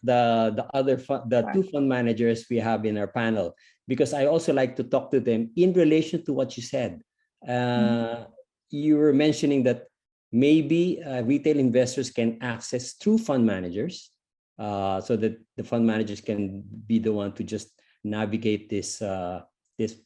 the two fund managers we have in our panel, because I also like to talk to them in relation to what you said. You were mentioning that maybe retail investors can access through fund managers, so that the fund managers can be the one to just navigate this this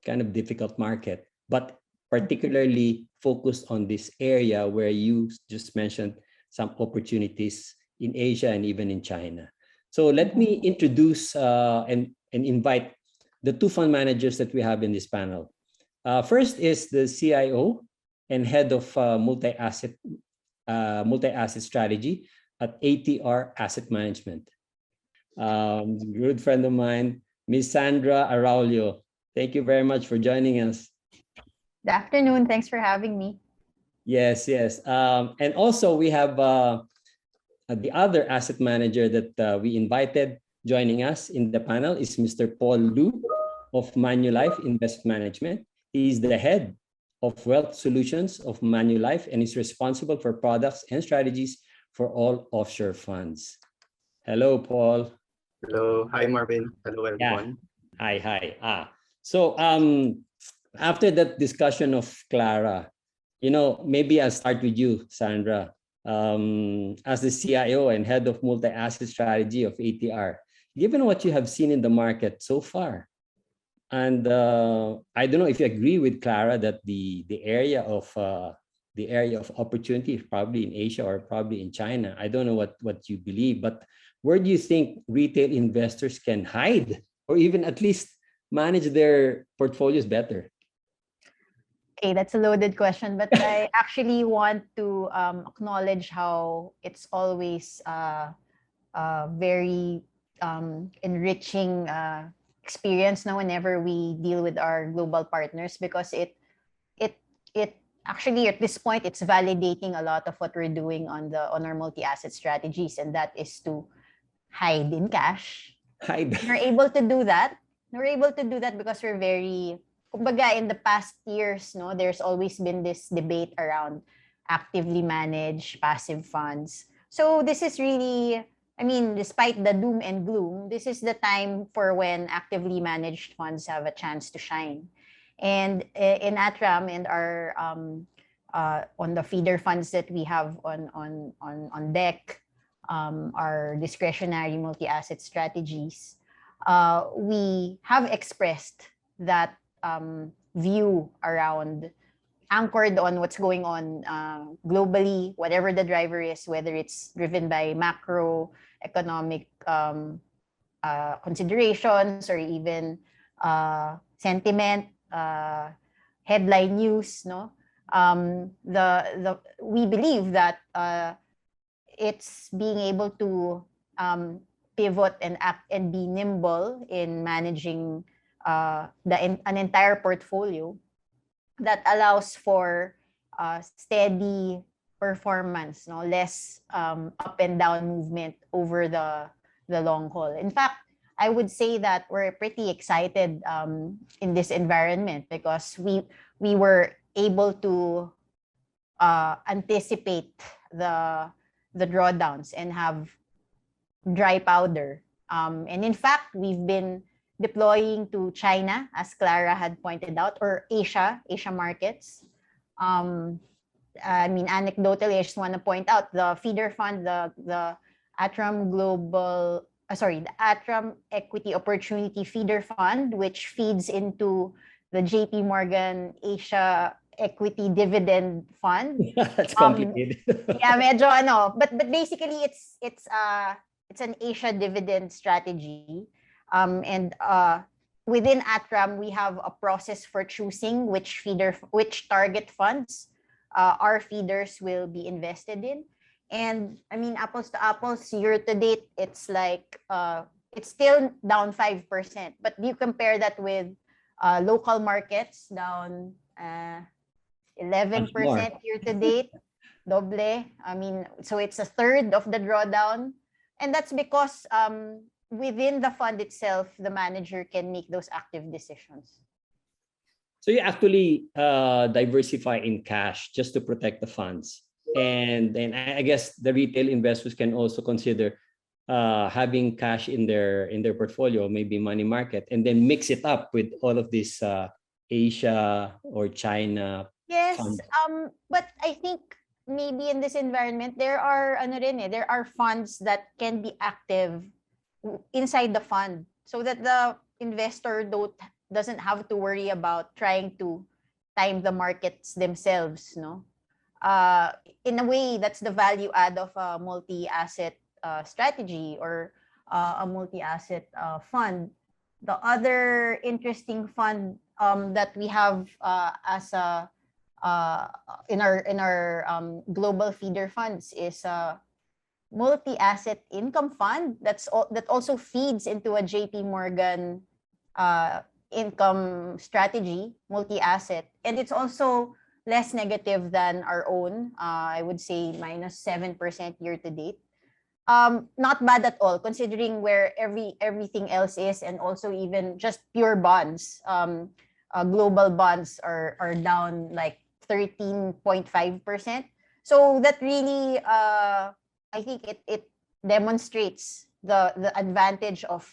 kind of difficult market, but particularly focused on this area where you just mentioned some opportunities in Asia and even in China. So let me introduce and invite the two fund managers that we have in this panel. First is the CIO and head of multi-asset strategy at ATR Asset Management. Good friend of mine, Ms. Sandra Araulio. Thank you very much for joining us. Good afternoon. Thanks for having me. Yes, yes. And also we have the other asset manager that we invited joining us in the panel is Mr. Paul Lu of Manulife Investment Management. He is the head of Wealth Solutions of Manulife and is responsible for products and strategies for all offshore funds. Hello, Paul. Hello. Hi, Marvin. Hello, everyone. Yeah. Hi. So after that discussion of Clara, maybe I'll start with you, Sandra. As the CIO and head of multi-asset strategy of ATR, given what you have seen in the market so far, and I don't know if you agree with Clara that the area of opportunity is probably in Asia or probably in China. I don't know what you believe, but where do you think retail investors can hide or even at least manage their portfolios better? Okay, that's a loaded question, but I actually want to acknowledge how it's always very enriching experience now whenever we deal with our global partners, because it actually at this point it's validating a lot of what we're doing on our multi-asset strategies, and that is to hide in cash. We're able to do that. We're able to do that because we're very, kumbaga, in the past years, there's always been this debate around actively managed passive funds. So this is really, despite the doom and gloom, this is the time for when actively managed funds have a chance to shine. And in ATRAM and our on the feeder funds that we have on deck, our discretionary multi-asset strategies, we have expressed that view around, anchored on what's going on globally, whatever the driver is, whether it's driven by macroeconomic considerations or even sentiment, headline news. We believe that it's being able to pivot and act and be nimble in managing an entire portfolio that allows for steady performance, less up and down movement over the long haul. In fact, I would say that we're pretty excited in this environment because we were able to anticipate the drawdowns and have dry powder. And in fact, we've been deploying to China, as Clara had pointed out, or Asia markets. Anecdotally, I just want to point out the feeder fund, the ATRAM the ATRAM Equity Opportunity Feeder Fund, which feeds into the JP Morgan Asia Equity Dividend Fund. That's complicated. Yeah, medyo but basically it's an Asia dividend strategy. And within ATRAM, we have a process for choosing which target funds our feeders will be invested in. And apples to apples, year to date, it's like it's still down 5%. But you compare that with local markets down 11% year to date, doble. So it's a third of the drawdown, and that's because within the fund itself, the manager can make those active decisions. So you actually diversify in cash just to protect the funds. And I guess the retail investors can also consider having cash in their portfolio, maybe money market, and then mix it up with all of this Asia or China Yes, funds. but I think maybe in this environment there are there are funds that can be active inside the fund so that the investor doesn't have to worry about trying to time the markets themselves, no? In a way, that's the value add of a multi-asset strategy or a multi-asset fund. The other interesting fund that we have as a in our global feeder funds is multi-asset income fund that also feeds into a JP Morgan income strategy, multi-asset, and it's also less negative than our own. I would say -7% year to date. Not bad at all considering where everything else is, and also even just pure bonds. Global bonds are down like 13.5%. So that really I think it demonstrates the advantage of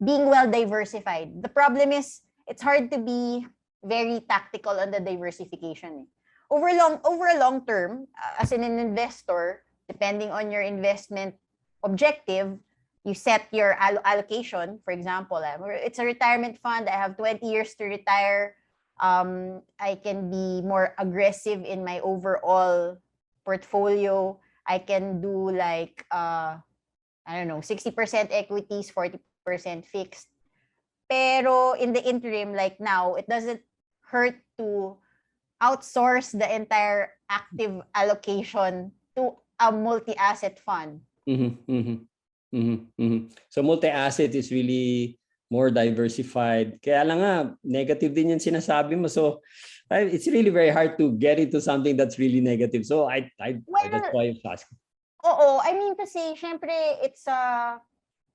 being well diversified. The problem is it's hard to be very tactical on the diversification. Over a long term, as an investor, depending on your investment objective, you set your allocation. For example, it's a retirement fund. I have 20 years to retire. I can be more aggressive in my overall portfolio. I can do like I don't know, 60% equities, 40% fixed. Pero in the interim, like now, it doesn't hurt to outsource the entire active allocation to a multi-asset fund. So multi-asset is really more diversified. Kaya lang nga, negative din yung sinasabi mo. So it's really very hard to get into something that's really negative. So that's why I'm asking. Oo, I mean kasi syempre it's a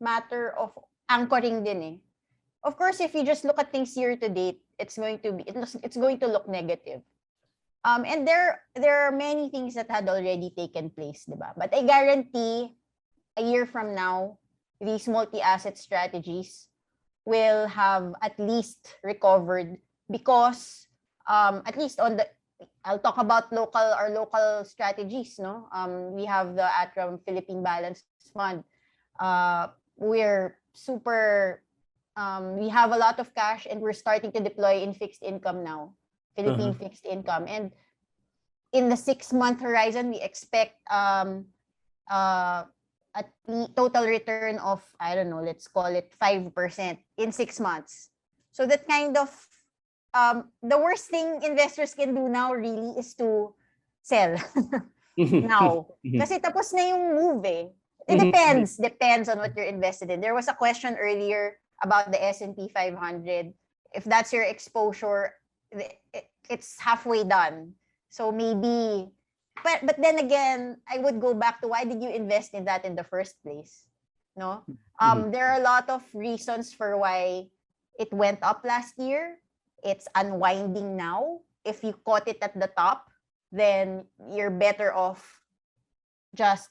matter of anchoring din eh. Of course, if you just look at things year to date, it's going to look negative. And there are many things that had already taken place, diba? But I guarantee a year from now, these multi-asset strategies will have at least recovered because at least on the I'll talk about local strategies, no? We have the Atram Philippine Balanced Fund. We're super we have a lot of cash and we're starting to deploy in fixed income now. Philippine fixed income. And in the 6-month horizon, we expect a total return of, I don't know, let's call it 5% in 6 months. So that kind of, the worst thing investors can do now really is to sell now. Kasi tapos na yung move eh. It depends on what you're invested in. There was a question earlier about the S&P 500. If that's your exposure, it's halfway done. So maybe, but then again, I would go back to why did you invest in that in the first place? No? There are a lot of reasons for why it went up last year. It's unwinding now. If you caught it at the top, then you're better off just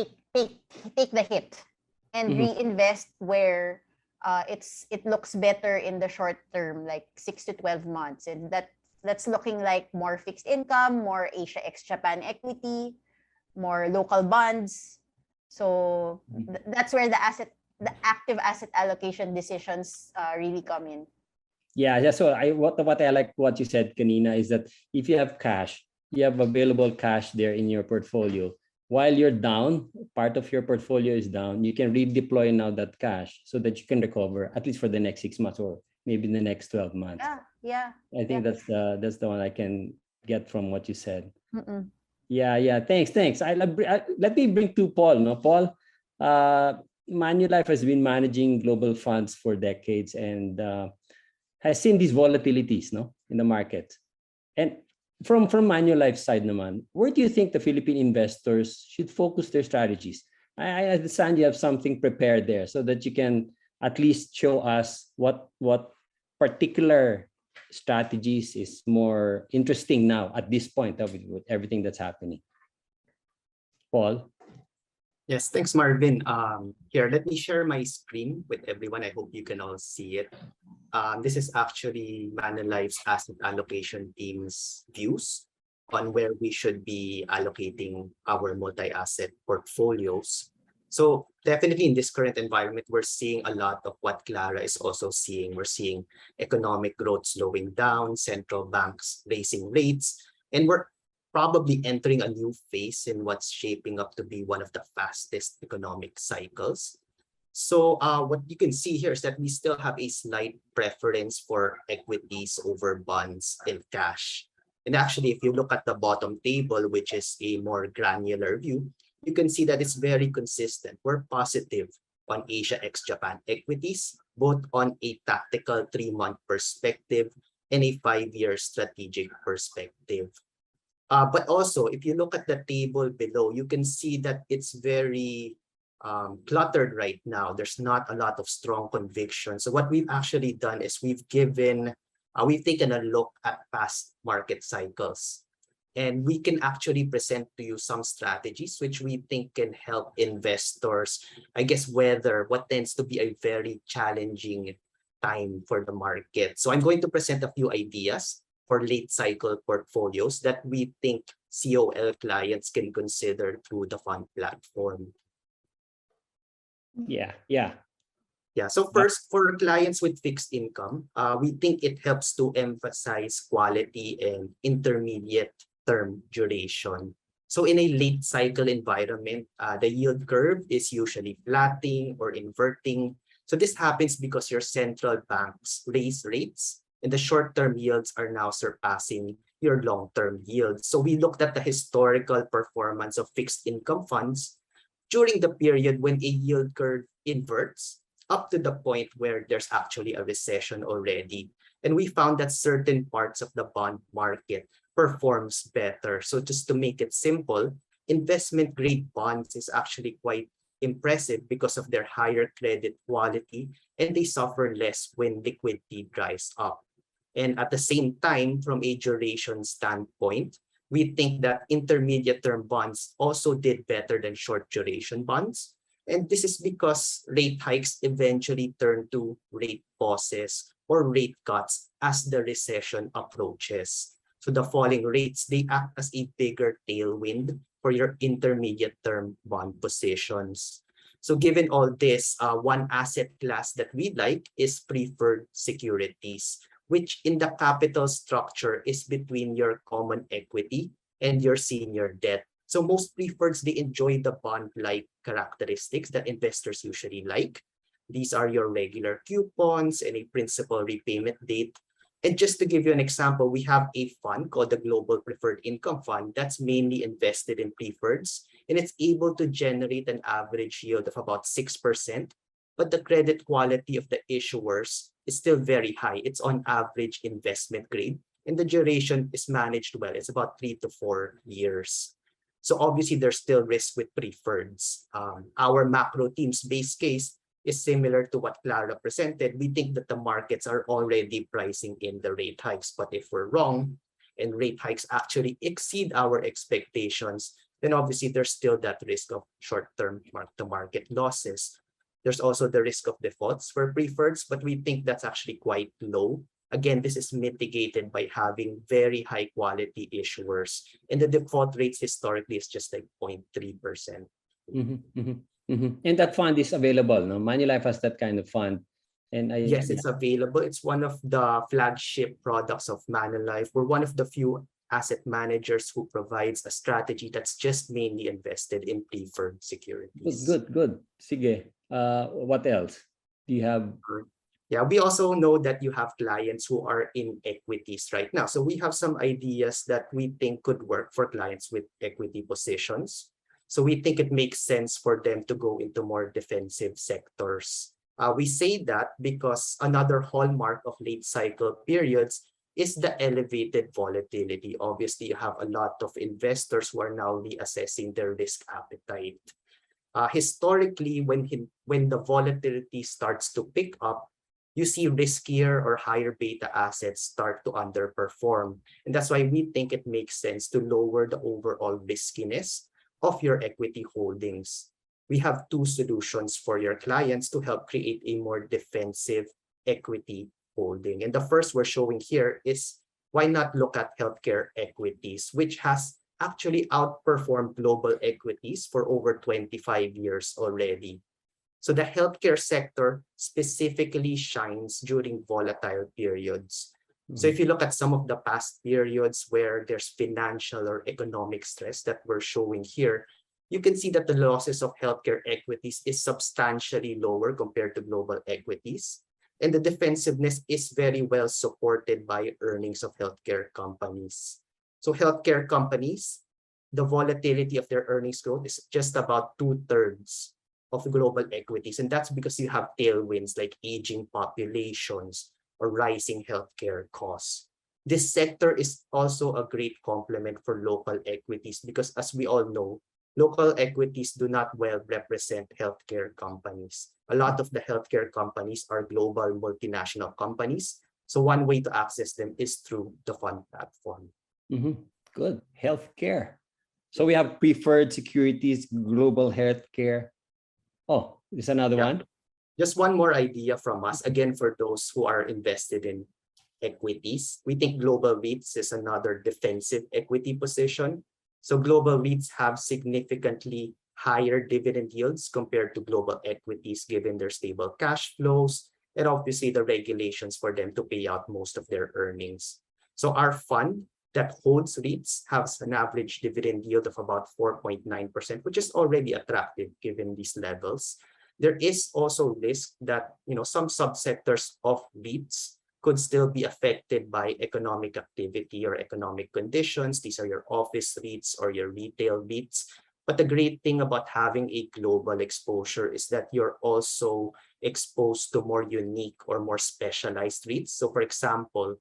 take the hit and reinvest where it looks better in the short term, like 6 to 12 months, and that's looking like more fixed income, more Asia ex Japan equity, more local bonds. So that's where the active asset allocation decisions really come in. Yeah, so what I like what you said, kanina, is that if you have cash, you have available cash there in your portfolio. While you're down, part of your portfolio is down, you can redeploy now that cash so that you can recover at least for the next 6 months or maybe the next 12 months. Yeah. I think that's the one I can get from what you said. Yeah. Thanks. Let me bring to Paul. No, Paul, Manulife has been managing global funds for decades and has seen these volatilities, no, in the market. And from Manulife's side naman, where do you think the Philippine investors should focus their strategies? I understand you have something prepared there so that you can at least show us what particular strategies is more interesting now at this point of everything that's happening. Paul? Yes, thanks, Marvin. Here, let me share my screen with everyone. I hope you can all see it. This is actually Manolife's asset allocation team's views on where we should be allocating our multi-asset portfolios. So definitely in this current environment, we're seeing a lot of what Clara is also seeing. We're seeing economic growth slowing down, central banks raising rates, and we're probably entering a new phase in what's shaping up to be one of the fastest economic cycles. So what you can see here is that we still have a slight preference for equities over bonds and cash. And actually, if you look at the bottom table, which is a more granular view, you can see that it's very consistent. We're positive on Asia ex-Japan equities, both on a tactical 3-month perspective and a 5-year strategic perspective. But also, if you look at the table below, you can see that it's very cluttered right now. There's not a lot of strong conviction. So what we've actually done is we've taken a look at past market cycles. And we can actually present to you some strategies which we think can help investors, I guess, weather what tends to be a very challenging time for the market. So I'm going to present a few ideas for late cycle portfolios that we think COL clients can consider through the fund platform. Yeah. So first, for clients with fixed income, we think it helps to emphasize quality and intermediate term duration. So in a late cycle environment, the yield curve is usually flattening or inverting. So this happens because your central banks raise rates and the short-term yields are now surpassing your long-term yields. So we looked at the historical performance of fixed income funds during the period when a yield curve inverts up to the point where there's actually a recession already. And we found that certain parts of the bond market performs better. So just to make it simple, investment grade bonds is actually quite impressive because of their higher credit quality and they suffer less when liquidity dries up. And at the same time, from a duration standpoint, we think that intermediate term bonds also did better than short duration bonds. And this is because rate hikes eventually turn to rate pauses or rate cuts as the recession approaches. So the falling rates, they act as a bigger tailwind for your intermediate term bond positions. So given all this, one asset class that we like is preferred securities, which in the capital structure is between your common equity and your senior debt. So most preferreds, they enjoy the bond-like characteristics that investors usually like. These are your regular coupons and a principal repayment date. And just to give you an example, we have a fund called the Global Preferred Income Fund that's mainly invested in preferreds, and it's able to generate an average yield of about 6%, but the credit quality of the issuers is still very high. It's on average investment grade, and the duration is managed well. It's about 3 to 4 years. So obviously, there's still risk with preferreds. Our macro team's base case is similar to what Clara presented. We think that the markets are already pricing in the rate hikes. But if we're wrong and rate hikes actually exceed our expectations, then obviously there's still that risk of short-term mark-to-market losses. There's also the risk of defaults for preferreds, but we think that's actually quite low. Again, this is mitigated by having very high quality issuers. And the default rates historically is just like 0.3%. And that fund is available. No? Manulife has that kind of fund. And yes, it's available. It's one of the flagship products of Manulife. We're one of the few asset managers who provides a strategy that's just mainly invested in preferred securities. Good. Sige. What else do you have? Yeah, we also know that you have clients who are in equities right now. So we have some ideas that we think could work for clients with equity positions. So we think it makes sense for them to go into more defensive sectors. We say that because another hallmark of late cycle periods is the elevated volatility. Obviously, you have a lot of investors who are now reassessing their risk appetite. Historically, when the volatility starts to pick up, you see riskier or higher beta assets start to underperform. And that's why we think it makes sense to lower the overall riskiness of your equity holdings. we have two solutions for your clients to help create a more defensive equity holding. And the first we're showing here is why not look at healthcare equities, which has actually outperformed global equities for over 25 years already. So the healthcare sector specifically shines during volatile periods. So if you look at some of the past periods where there's financial or economic stress that we're showing here, you can see that the losses of healthcare equities is substantially lower compared to global equities. And the defensiveness is very well supported by earnings of healthcare companies. So healthcare companies, the volatility of their earnings growth is just about 2/3 of global equities. And that's because you have tailwinds like aging populations or rising healthcare costs. This sector is also a great complement for local equities because, as we all know, local equities do not well represent healthcare companies. A lot of the healthcare companies are global multinational companies. So one way to access them is through the fund platform. Good. Healthcare. So we have preferred securities, global healthcare. Oh, there's another one. Just one more idea from us. Again, for those who are invested in equities, we think global REITs is another defensive equity position. So global REITs have significantly higher dividend yields compared to global equities, given their stable cash flows and obviously the regulations for them to pay out most of their earnings. So our fund that holds REITs has an average dividend yield of about 4.9%, which is already attractive given these levels. There is also risk that some subsectors of REITs could still be affected by economic activity or economic conditions. These are your office REITs or your retail REITs. But the great thing about having a global exposure is that you're also exposed to more unique or more specialized REITs. So for example,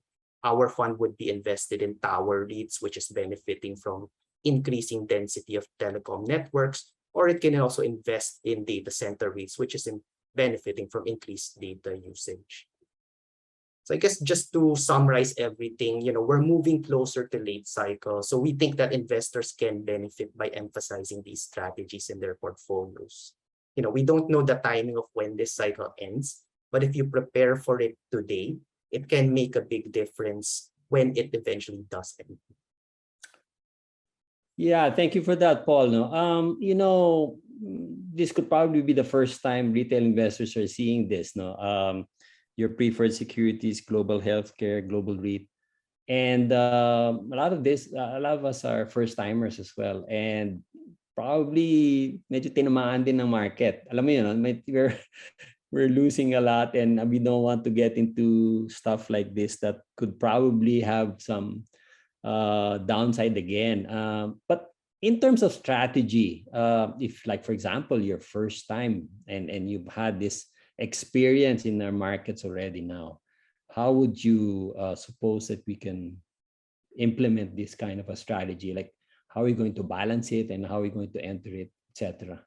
our fund would be invested in tower REITs, which is benefiting from increasing density of telecom networks, or it can also invest in data center REITs, which is benefiting from increased data usage. So I guess just to summarize everything, we're moving closer to late cycle. So we think that investors can benefit by emphasizing these strategies in their portfolios. We don't know the timing of when this cycle ends, but if you prepare for it today, it can make a big difference when it eventually does end. Yeah, thank you for that, Paul. This could probably be the first time retail investors are seeing this. Your preferred securities, global healthcare, global REIT, and a lot of us are first timers as well, and probably medyo tinamaan din ng market. Alam mo yun, we're losing a lot, and we don't want to get into stuff like this that could probably have some downside again. But in terms of strategy, if like, for example, your first time and you've had this experience in our markets already now, how would you suppose that we can implement this kind of a strategy? Like, how are we going to balance it and how are we going to enter it, etc.?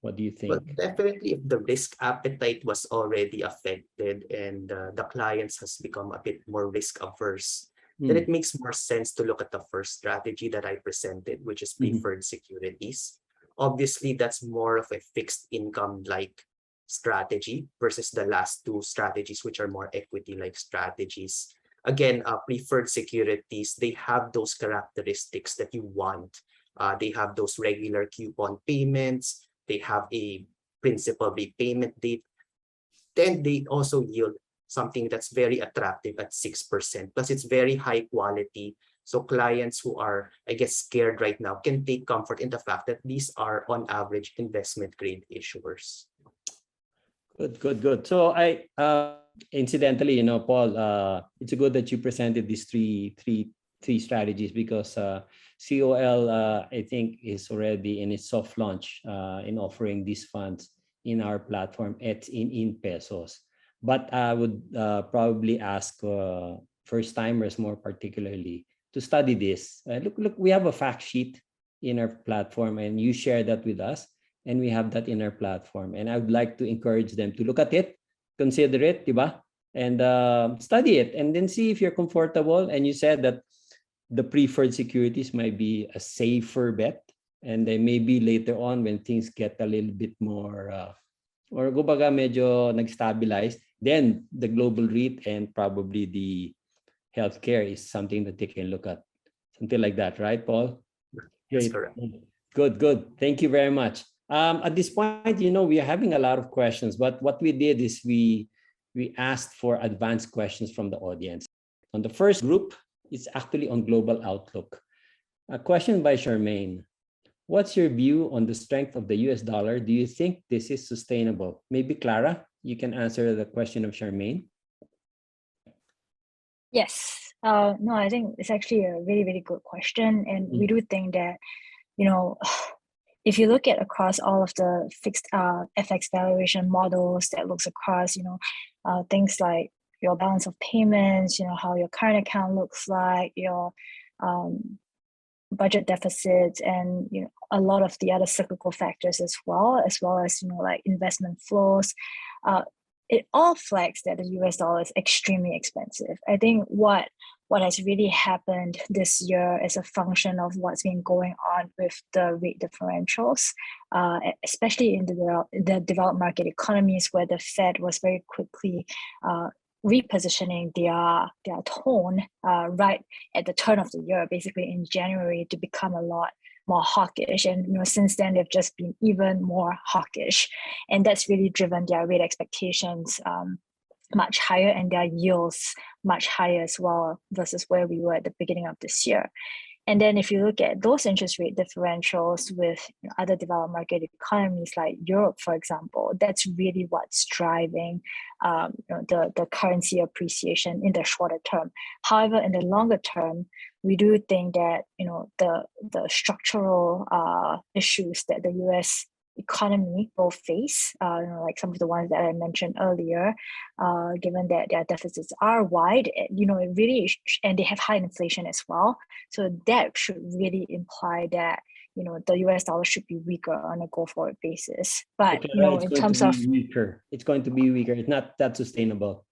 What do you think? Well, definitely, if the risk appetite was already affected and the clients has become a bit more risk averse, then it makes more sense to look at the first strategy that I presented, which is preferred securities. Obviously, that's more of a fixed income-like strategy versus the last two strategies, which are more equity-like strategies. Again, preferred securities, they have those characteristics that you want. They have those regular coupon payments. They have a principal repayment date. Then they also yield something that's very attractive at 6%. Plus, it's very high quality. So clients who are, I guess, scared right now can take comfort in the fact that these are, on average, investment grade issuers. Good. So incidentally, Paul, it's good that you presented these three strategies because COL, I think, is already in its soft launch in offering these funds in our platform in pesos. But I would probably ask first timers more particularly to study this. Look, we have a fact sheet in our platform, and you share that with us, and we have that in our platform. And I would like to encourage them to look at it, consider it, diba? And study it, and then see if you're comfortable. And you said that the preferred securities might be a safer bet And then maybe later on when things get a little bit more or kumbaga medyo nag-stabilize, then the global REIT and probably the healthcare is something that they can look at. Something like that, right, Paul? That's Great. correct. Good. Thank you very much. At this point, we are having a lot of questions, but what we did is we asked for advanced questions from the audience. On the first group, it's actually on global outlook. A question by Charmaine. What's your view on the strength of the US dollar? Do you think this is sustainable? Maybe Clara, you can answer the question of Charmaine. Yes. No, I think it's actually a really, really good question. And we do think that, if you look at across all of the fixed FX valuation models that looks across, things like your balance of payments, how your current account looks like, your budget deficits, and a lot of the other cyclical factors as well as like investment flows, it all flags that the US dollar is extremely expensive. I think what has really happened this year is a function of what's been going on with the rate differentials, especially in the developed market economies, where the Fed was very quickly repositioning their tone right at the turn of the year, basically in January, to become a lot more hawkish. And since then they've just been even more hawkish, and that's really driven their rate expectations much higher and their yields much higher as well versus where we were at the beginning of this year. And then if you look at those interest rate differentials with other developed market economies like Europe, for example, that's really what's driving the currency appreciation in the shorter term. However, in the longer term, we do think that the structural issues that the US economy will face, like some of the ones that I mentioned earlier, given that their deficits are wide, it really, and they have high inflation as well. So that should really imply that the US dollar should be weaker on a go-forward basis. But in terms of weaker, it's going to be weaker. It's not that sustainable.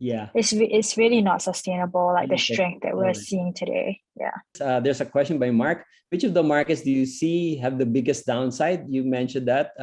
Yeah, it's really not sustainable, like the strength that we're seeing today. Yeah. There's a question by Mark. Which of the markets do you see have the biggest downside? You mentioned that.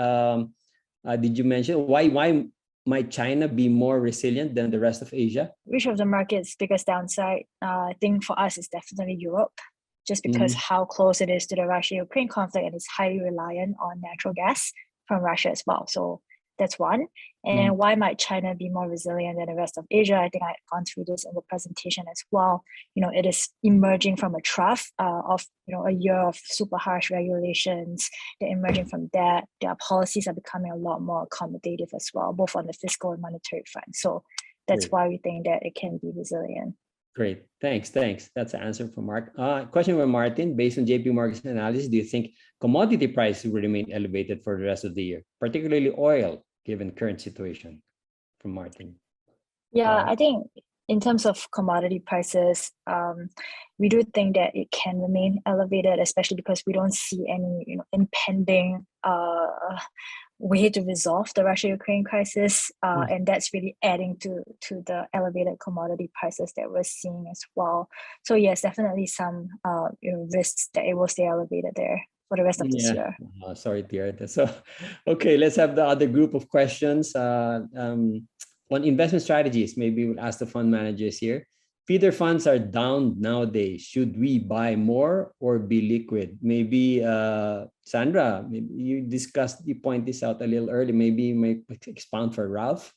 Did you mention why might China be more resilient than the rest of Asia? Which of the markets biggest downside? I think for us is definitely Europe, just because how close it is to the Russia-Ukraine conflict, and it's highly reliant on natural gas from Russia as well. So that's one. And why might China be more resilient than the rest of Asia? I think I've gone through this in the presentation as well. It is emerging from a trough of a year of super harsh regulations. They're emerging from that. Their policies are becoming a lot more accommodative as well, both on the fiscal and monetary front. So that's why we think that it can be resilient. Great. Thanks. That's the answer from Mark. Question from Martin. Based on JP Morgan's analysis, do you think commodity prices will remain elevated for the rest of the year, particularly oil, given current situation? From Martin. Yeah, I think in terms of commodity prices, we do think that it can remain elevated, especially because we don't see any impending way to resolve the Russia-Ukraine crisis, and that's really adding to the elevated commodity prices that we're seeing as well. So yes, definitely some risks that it will stay elevated there for the rest of this year. Sorry to hear that. So, okay, let's have the other group of questions on investment strategies. Maybe we'll ask the fund managers here. Feeder funds are down nowadays. Should we buy more or be liquid? Maybe Sandra, maybe you point this out a little early. Maybe you may expound for Ralph.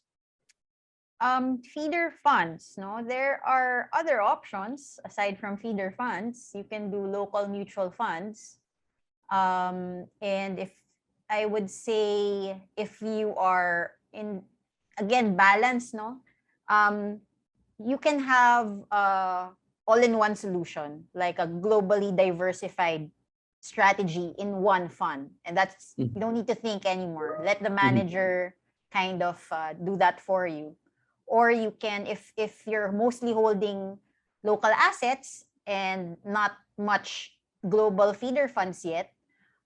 Feeder funds, no, there are other options aside from feeder funds. You can do local mutual funds. And if I would say, if you are in, again, balance, no, you can have all-in-one solution, like a globally diversified strategy in one fund. And that's, you don't need to think anymore. Let the manager kind of do that for you. Or you can, if you're mostly holding local assets and not much global feeder funds yet,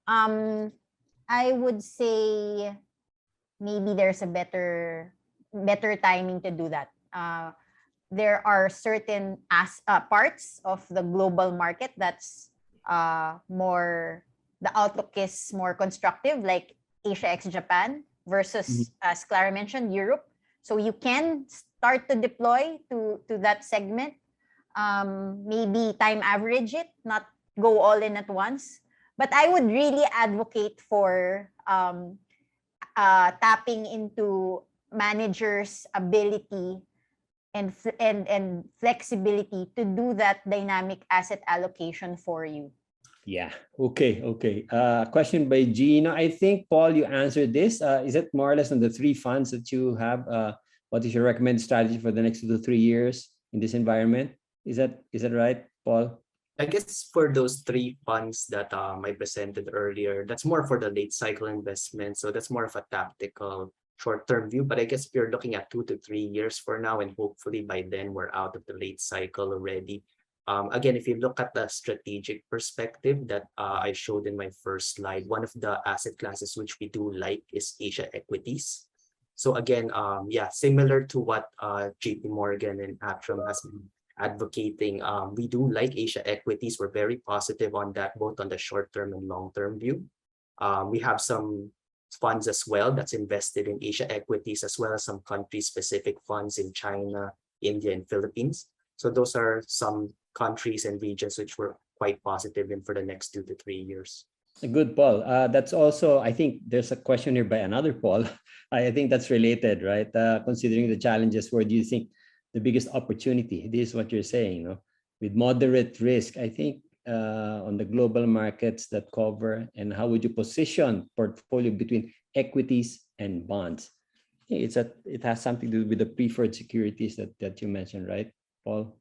I would say maybe there's a better timing to do that. There are certain parts of the global market that's more the outlook is more constructive, like Asia ex Japan versus, as Clara mentioned, Europe. So you can start to deploy to that segment. Maybe time average it, not go all in at once. But I would really advocate for tapping into managers' ability and flexibility to do that dynamic asset allocation for you. Yeah. Okay. Question by Gino. I think, Paul, you answered this. Is it more or less on the three funds that you have? What is your recommended strategy for the next 2 to 3 years in this environment? Is that right, Paul? I guess for those three funds that I presented earlier, that's more for the late cycle investment. So that's more of a tactical short-term view. But I guess we're looking at 2 to 3 years for now, and hopefully by then we're out of the late cycle already. Again, if you look at the strategic perspective that I showed in my first slide, one of the asset classes which we do like is Asia equities. So again, similar to what JP Morgan and Atram has been advocating, we do like Asia equities. We're very positive on that, both on the short-term and long-term view. We have some funds as well that's invested in Asia equities, as well as some country-specific funds in China, India, and Philippines. So those are some countries and regions which we're quite positive in for the next 2 to 3 years. Good, Paul. That's also, I think there's a question here by another Paul. I think that's related, right? Considering the challenges, where do you think the biggest opportunity? This is what you're saying, with moderate risk, I think, on the global markets that cover, and how would you position portfolio between equities and bonds? It has something to do with the preferred securities that you mentioned, right, Paul?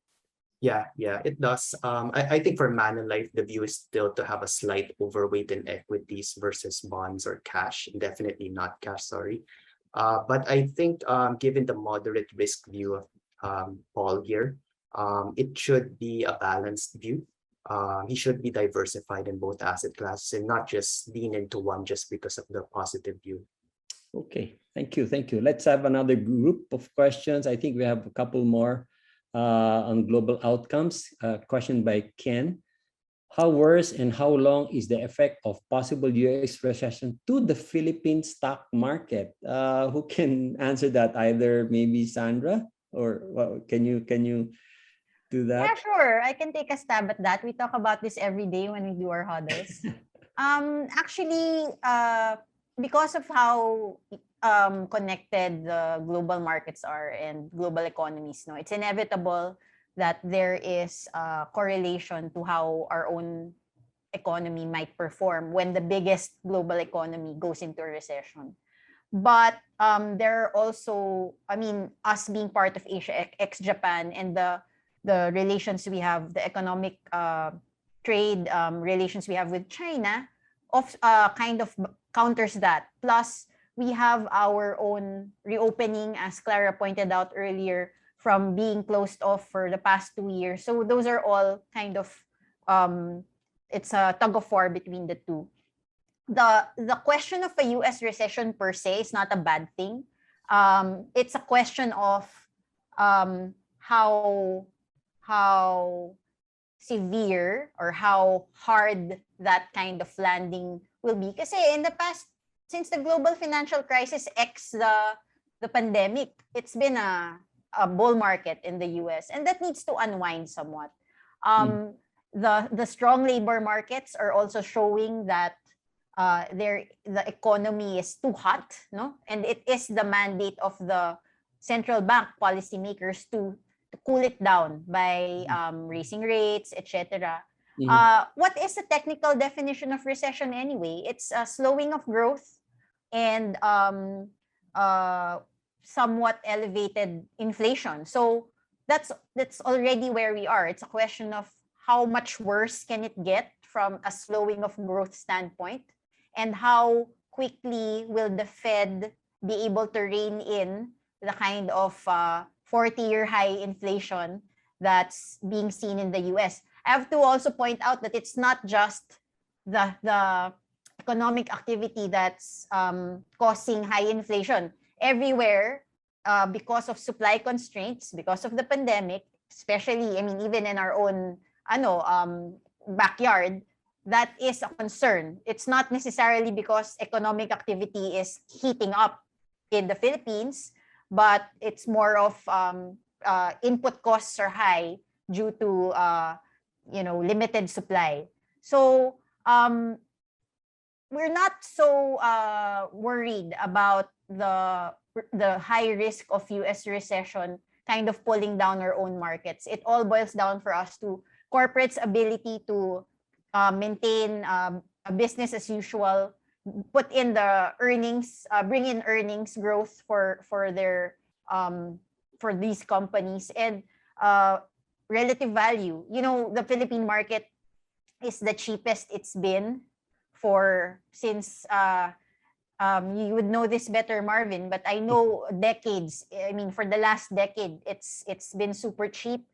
Yeah, it does. I think for Manulife, the view is still to have a slight overweight in equities versus bonds or cash, definitely not cash, sorry. But I think given the moderate risk view of Paul here, it should be a balanced view. He should be diversified in both asset classes and not just lean into one just because of the positive view. Okay, thank you. Let's have another group of questions. I think we have a couple more on global outcomes. Question by Ken. How worse and how long is the effect of possible US recession to the Philippine stock market? Who can answer that? Either maybe Sandra, or can you do that? Yeah, sure. I can take a stab at that. We talk about this every day when we do our huddles. Actually, because of how connected the global markets are and global economies, it's inevitable that there is a correlation to how our own economy might perform when the biggest global economy goes into a recession. But there are also, us being part of Asia ex-Japan and the relations we have, the economic trade relations we have with China, kind of counters that. Plus, we have our own reopening, as Clara pointed out earlier, from being closed off for the past 2 years. So those are all kind of, it's a tug of war between the two. The question of a US recession per se is not a bad thing. It's a question of how severe or how hard that kind of landing will be. Kasi in the past, since the global financial crisis ex the pandemic, it's been a bull market in the US, and that needs to unwind somewhat. The strong labor markets are also showing that the economy is too hot, and it is the mandate of the central bank policymakers to cool it down by raising rates, etc. What is the technical definition of recession anyway? It's a slowing of growth and somewhat elevated inflation. So that's already where we are. It's a question of how much worse can it get from a slowing of growth standpoint, and how quickly will the Fed be able to rein in the kind of 40-year high inflation that's being seen in the US. I have to also point out that it's not just the economic activity that's causing high inflation. Everywhere, because of supply constraints, because of the pandemic, especially, even in our own backyard, that is a concern. It's not necessarily because economic activity is heating up in the Philippines, but it's more of input costs are high due to limited supply. So we're not so worried about the high risk of US recession kind of pulling down our own markets. It all boils down for us to corporates' ability to maintain a business as usual, put in the earnings, bring in earnings growth for these companies, and relative value. The Philippine market is the cheapest it's been since you would know this better, Marvin, but I know decades. I mean, for the last decade, it's been super cheap.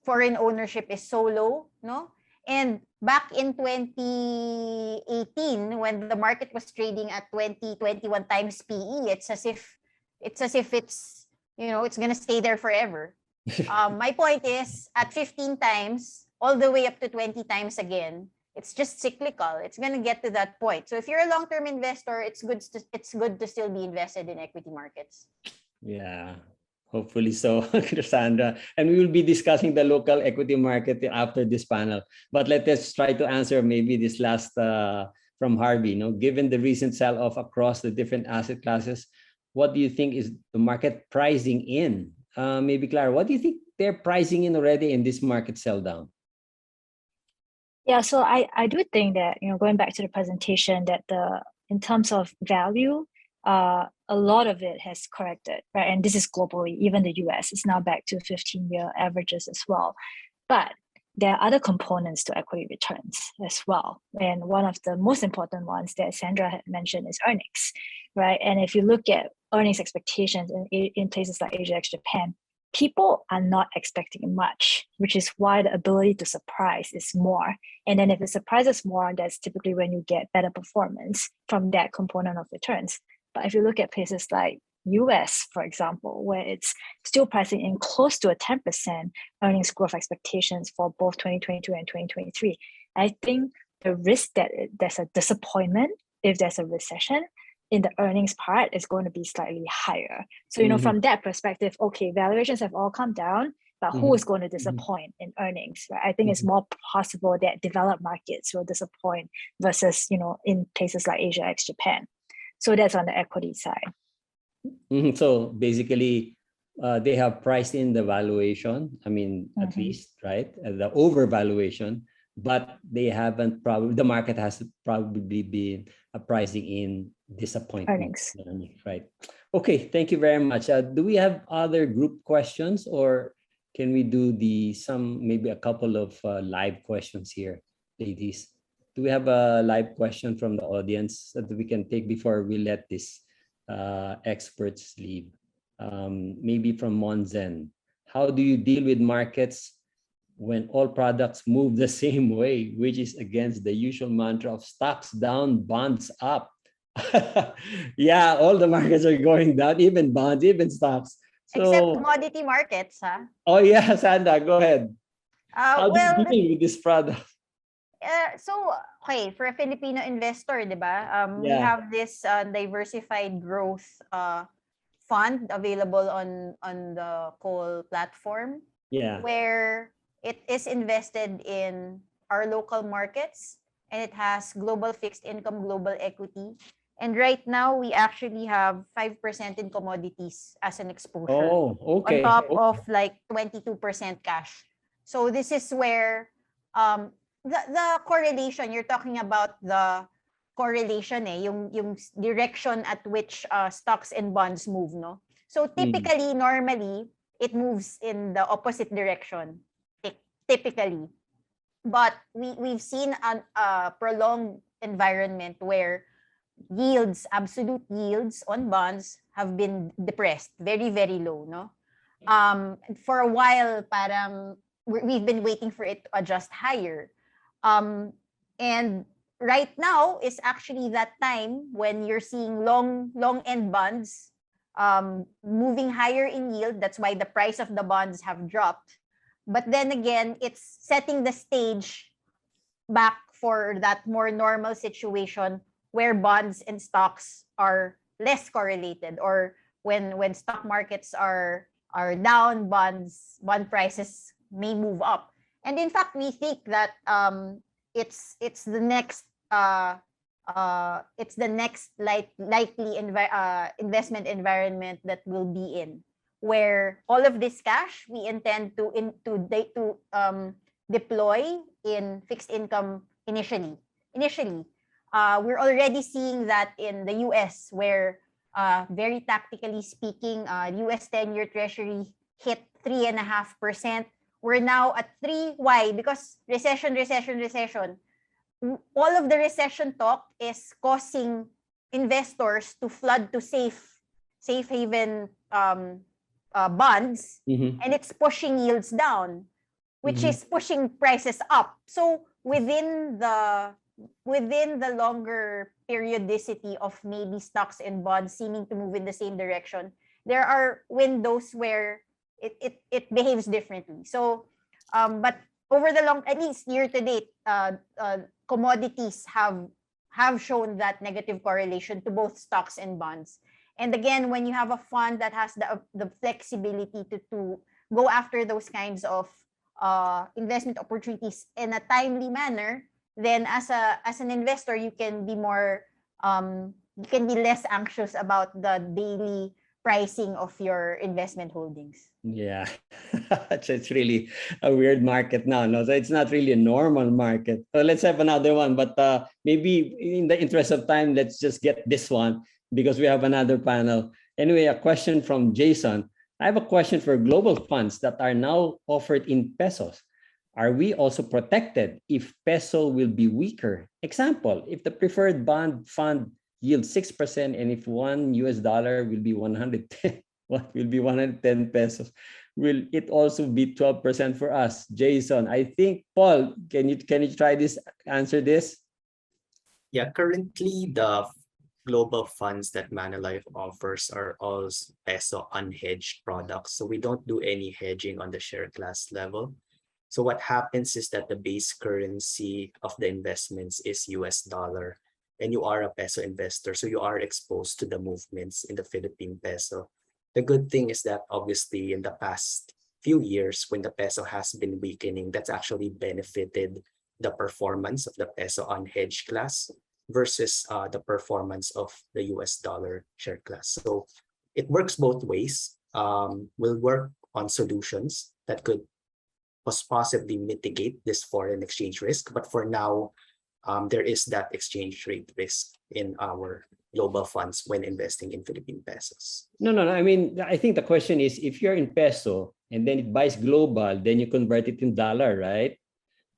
Foreign ownership is so low, no? And back in 2018, when the market was trading at 21 times PE, it's as if it's gonna stay there forever. My point is, at 15 times, all the way up to 20 times again, it's just cyclical. It's gonna get to that point. So if you're a long-term investor, it's good to still be invested in equity markets. Yeah, hopefully so, Cassandra. And we will be discussing the local equity market after this panel. But let us try to answer maybe this last from Harvey. Given the recent sell-off across the different asset classes, what do you think is the market pricing in? Maybe Clara, what do you think they're pricing in already in this market sell down? Yeah, so I do think that, going back to the presentation, that in terms of value, a lot of it has corrected, right? And this is globally, even the US is now back to 15-year averages as well. But there are other components to equity returns as well. And one of the most important ones that Sandra had mentioned is earnings, right? And if you look at earnings expectations in places like Asia, Japan, people are not expecting much, which is why the ability to surprise is more. And then if it surprises more, that's typically when you get better performance from that component of returns. But if you look at places like US, for example, where it's still pricing in close to a 10% earnings growth expectations for both 2022 and 2023, I think the risk that there's a disappointment if there's a recession in the earnings part is going to be slightly higher. So, from that perspective, okay, valuations have all come down, but who is going to disappoint in earnings? Right? I think it's more possible that developed markets will disappoint versus, in places like Asia, ex-Japan. So that's on the equity side. So basically, they have priced in the valuation, at least, right? The overvaluation, but they haven't the market has probably been pricing in disappointment. Earnings. Right. Okay, thank you very much. Do we have other group questions, or can we do maybe a couple of live questions here, ladies? Do we have a live question from the audience that we can take before we let this experts leave? Maybe from Monzen. How do you deal with markets when all products move the same way, which is against the usual mantra of stocks down, bonds up? Yeah, all the markets are going down, even bonds, even stocks. Except commodity markets, huh? Oh yeah, Sandra, go ahead. How do you deal with this product? For a Filipino investor, diba? We have this diversified growth fund available on the COL platform. Yeah. Where it is invested in our local markets, and it has global fixed income, global equity. And right now, we actually have 5% in commodities as an exposure. Oh, okay. On top of like 22% cash. So this is where the correlation, you're talking about the correlation, yung direction at which stocks and bonds move, no? So typically, normally, it moves in the opposite direction, typically. But we've seen a prolonged environment where absolute yields on bonds have been depressed, very, very low, no? For a while, we've been waiting for it to adjust higher. And right now is actually that time when you're seeing long end bonds moving higher in yield. That's why the price of the bonds have dropped. But then again, it's setting the stage back for that more normal situation where bonds and stocks are less correlated, or when stock markets are down, bond prices may move up. And in fact, we think that it's the next likely investment environment that we'll be in, where all of this cash we intend to deploy in fixed income initially. We're already seeing that in the US, where very tactically speaking, US 10-year Treasury hit 3.5%. We're now at 3. Why? Because recession. All of the recession talk is causing investors to flood to safe haven bonds, and it's pushing yields down, which is pushing prices up. So within the longer periodicity of maybe stocks and bonds seeming to move in the same direction, there are windows where it behaves differently. So, but over the long, at least year to date, commodities have shown that negative correlation to both stocks and bonds. And again, when you have a fund that has the flexibility to go after those kinds of investment opportunities in a timely manner, then as an investor, you can be more you can be less anxious about the daily pricing of your investment holdings. Yeah, so it's really a weird market now. No, so it's not really a normal market. So let's have another one, but maybe in the interest of time, let's just get this one because we have another panel. Anyway, a question from Jason. I have a question for global funds that are now offered in pesos. Are we also protected if peso will be weaker? Example, if the preferred bond fund yields 6% and if $1 will be 110, what will be 110 pesos? Will it also be 12% for us? Jason, I think, Paul, can you try this, answer this? Yeah, currently the global funds that Manulife offers are all peso unhedged products. So we don't do any hedging on the share class level. So what happens is that the base currency of the investments is US dollar, and you are a peso investor, so you are exposed to the movements in the Philippine peso. The good thing is that obviously in the past few years, when the peso has been weakening, that's actually benefited the performance of the peso unhedged class versus the performance of the US dollar share class. So it works both ways. We'll work on solutions that could possibly mitigate this foreign exchange risk. But for now, there is that exchange rate risk in our global funds when investing in Philippine pesos. No. I mean, I think the question is, if you're in peso and then it buys global, then you convert it in dollar, right?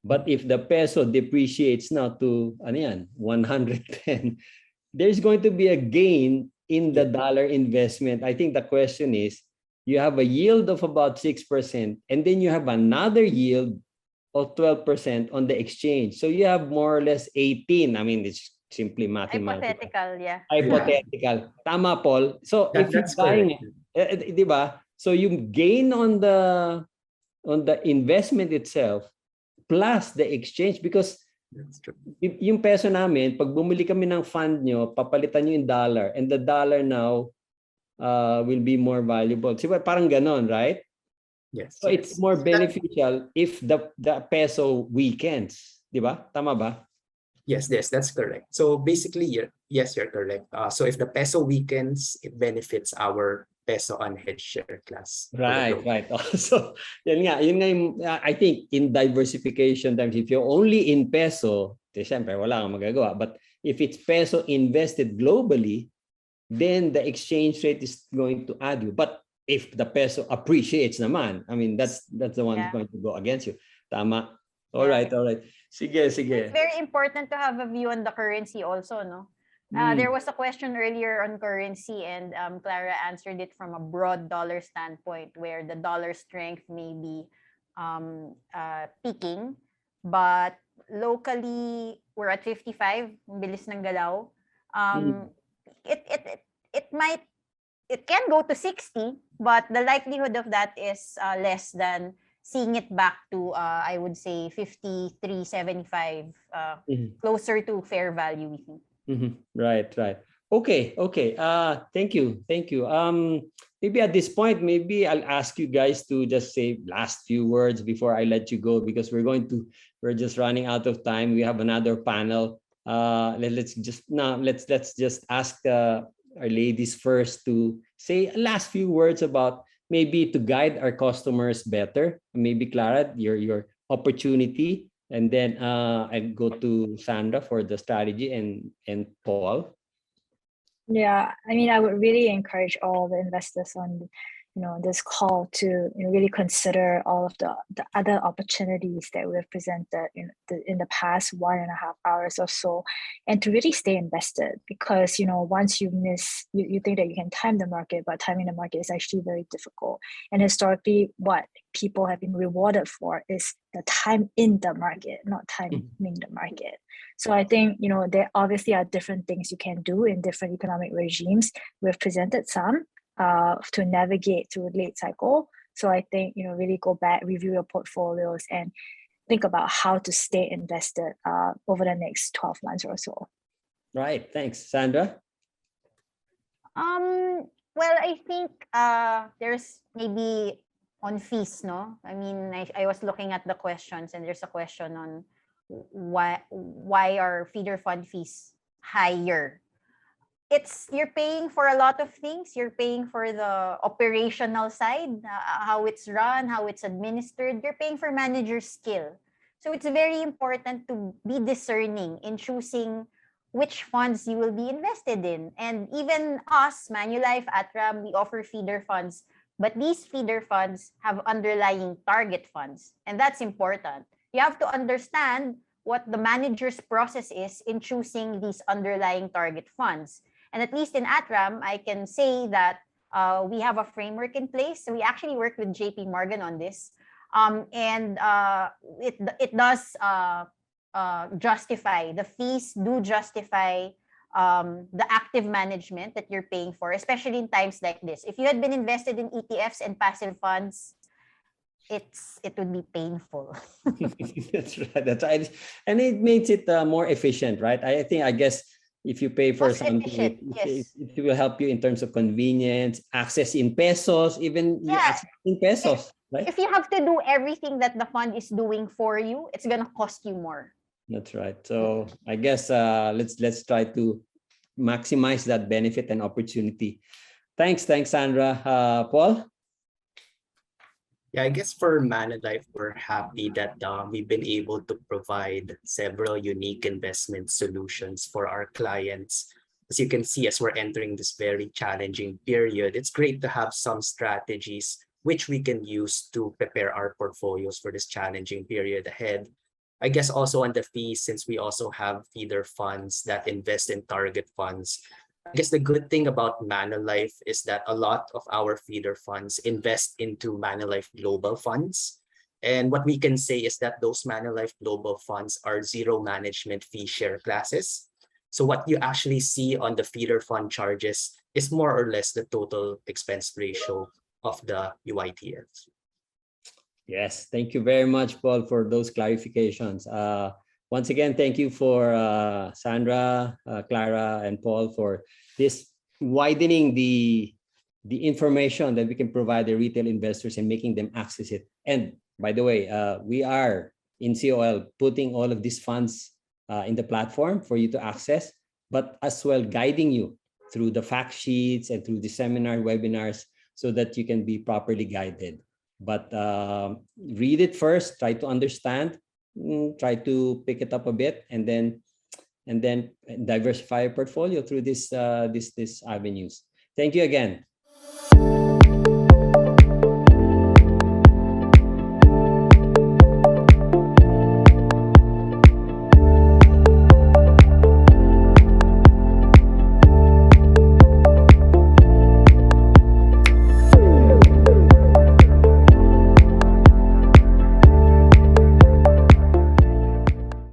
But if the peso depreciates now to 110, there's going to be a gain in the dollar investment. I think the question is, you have a yield of about 6%, and then you have another yield of 12% on the exchange. So you have more or less 18. I mean, it's simply mathematical. Hypothetical, yeah. Hypothetical. Tama, Paul. So if you're buying it, diba? So you gain on the investment itself plus the exchange, because yung peso namin, pag bumili kami ng fund nyo, papalitan nyo in dollar, and the dollar now will be more valuable. So parang ganon, right? Yes. So it's more beneficial if the peso weakens, di ba? Tama ba? Yes, that's correct. So basically, yes, you're correct. So if the peso weakens, it benefits our peso unhedged share class. Right. So yun nga yung, I think in diversification terms, if you're only in peso, siyempre wala kang magagawa. But if it's peso invested globally, then the exchange rate is going to add you. But if the peso appreciates naman, I mean, that's the one that's going to go against you. Tama. All right. Sige. It's very important to have a view on the currency also, no? There was a question earlier on currency, and Clara answered it from a broad dollar standpoint, where the dollar strength may be peaking, but locally we're at 55, bilis ng galaw. It can go to 60, but the likelihood of that is less than seeing it back to I would say 53.75, closer to fair value, we think. Right. Okay. Thank you. Maybe at this point, maybe I'll ask you guys to just say last few words before I let you go, because we're just running out of time. We have another panel. Let's just ask our ladies first to say last few words about maybe to guide our customers better. Maybe Clara, your opportunity, and then I go to Sandra for the strategy, and Paul. Yeah, I mean, I would really encourage all the investors on, this call to really consider all of the other opportunities that we've presented in the past 1.5 hours or so, and to really stay invested, because once you miss, you think that you can time the market, but timing the market is actually very difficult. And historically, what people have been rewarded for is the time in the market, not timing the market. So I think there obviously are different things you can do in different economic regimes. We've presented some to navigate through late cycle. So I think really go back, review your portfolios, and think about how to stay invested over the next 12 months or so. Right. Thanks, Sandra. Well, I think there's maybe on fees, no? I mean, I was looking at the questions, and there's a question on why are feeder fund fees higher? You're paying for a lot of things. You're paying for the operational side, how it's run, how it's administered. You're paying for manager skill. So it's very important to be discerning in choosing which funds you will be invested in. And even us, Manulife, Atram, we offer feeder funds, but these feeder funds have underlying target funds, and that's important. You have to understand what the manager's process is in choosing these underlying target funds. And at least in Atram, I can say that we have a framework in place. So we actually worked with JP Morgan on this. And it does justify, the fees do justify the active management that you're paying for, especially in times like this. If you had been invested in ETFs and passive funds, it would be painful. That's right. And it makes it more efficient, right? I guess if you pay for something, it will help you in terms of convenience, access in pesos, even access in pesos. Right? If you have to do everything that the fund is doing for you, it's gonna cost you more. That's right. So I guess let's try to maximize that benefit and opportunity. Thanks, Sandra. Paul? Yeah, I guess for Manulife, we're happy that we've been able to provide several unique investment solutions for our clients. As you can see, as we're entering this very challenging period, it's great to have some strategies which we can use to prepare our portfolios for this challenging period ahead. I guess also on the fees, since we also have feeder funds that invest in target funds, I guess the good thing about Manulife is that a lot of our feeder funds invest into Manulife Global Funds. And what we can say is that those Manulife Global Funds are zero management fee share classes. So what you actually see on the feeder fund charges is more or less the total expense ratio of the UITFs. Yes, thank you very much, Paul, for those clarifications. Once again, thank you for Sandra, Clara, and Paul for this widening the information that we can provide the retail investors and making them access it. And by the way, we are in COL putting all of these funds in the platform for you to access, but as well guiding you through the fact sheets and through the seminar webinars so that you can be properly guided. But read it first, try to understand, try to pick it up a bit, and then diversify your portfolio through these avenues. Thank you again.